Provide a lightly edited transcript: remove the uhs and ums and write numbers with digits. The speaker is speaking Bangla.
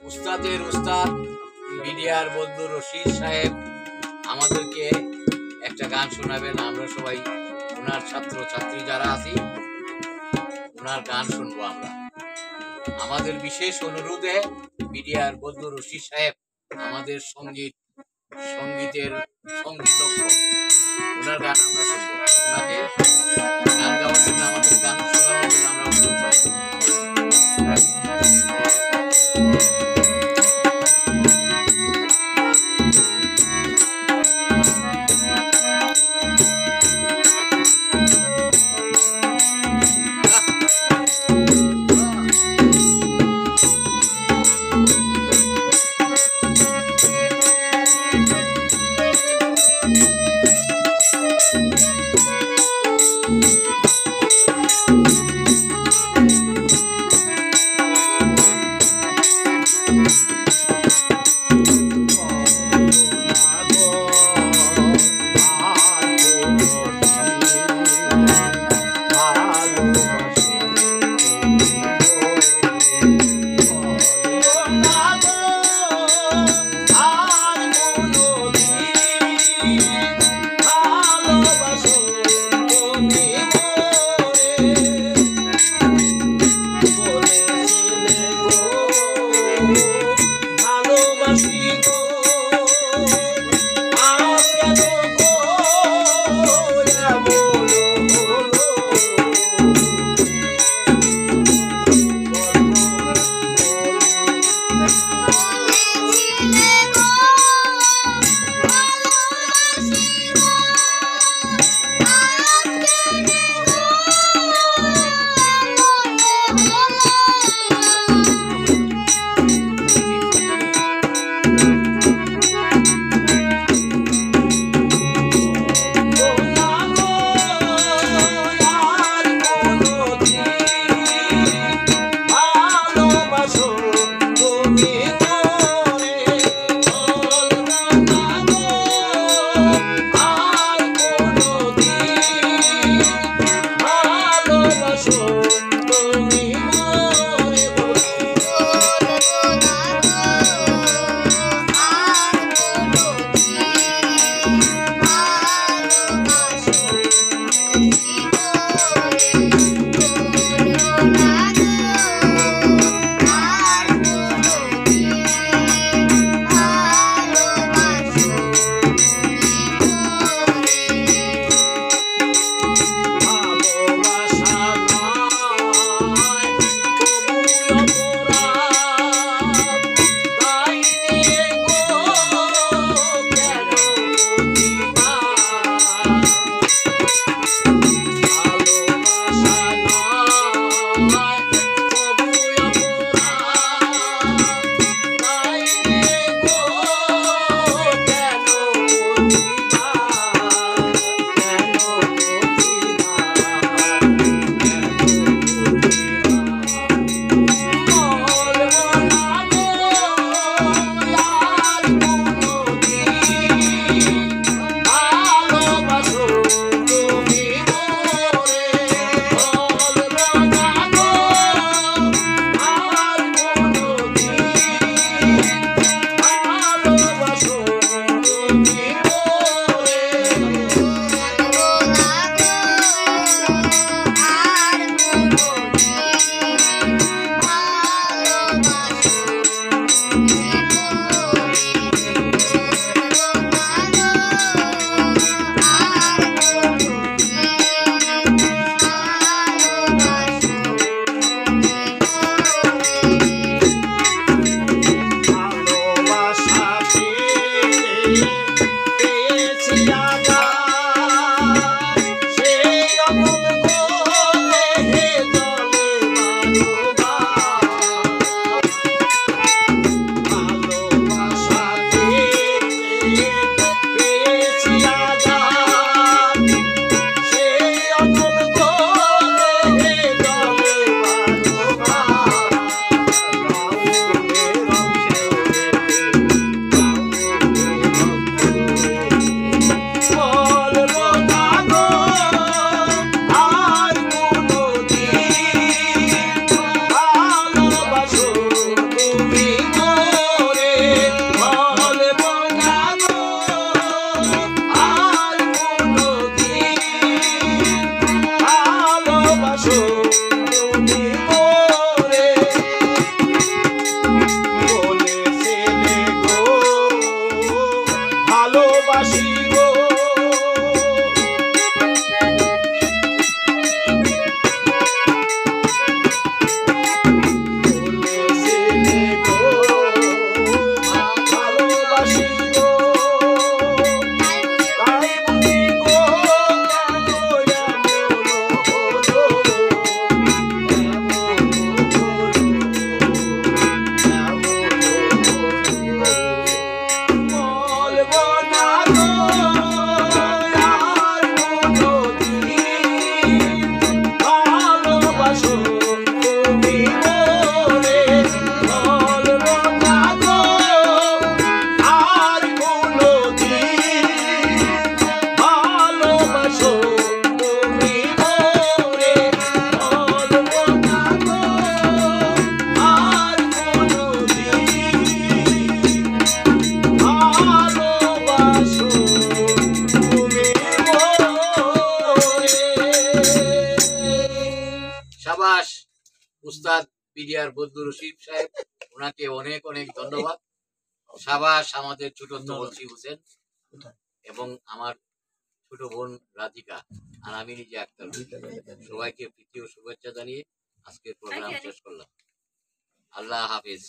উস্তাদের উস্তাদ মিডিয়ার বন্ধু রশিদ সাহেব আমাদেরকে একটা গান শোনাবেন। আমরা সবাই ওনার ছাত্র ছাত্রী যারা আছি ওনার গান শুনবো আমরা। আমাদের বিশেষ অনুরোধে মিডিয়ার বন্ধু রশিদ সাহেব আমাদের সঙ্গীতের সঙ্গীতজ্ঞ, ওনার গান আমরা শুনবো। ওনাকে গান গাওয়ার জন্য আমাদের গান শোনানোর জন্য আমরা অনুরোধ করব। তুমি সাবাস উস্তাদ বিডিআর বদরুল রশিদ সাহেব, ওনাকে অনেক অনেক ধন্যবাদ। সাবাস আমাদের ছোট তবলসি হোসেন এবং আমার ছোট বোন রাধিকা আর আমি নিজে আক্তার। সবাইকে প্রীতি ও শুভেচ্ছা জানিয়ে আজকের প্রোগ্রাম শেষ করলাম। আল্লাহ হাফিজ।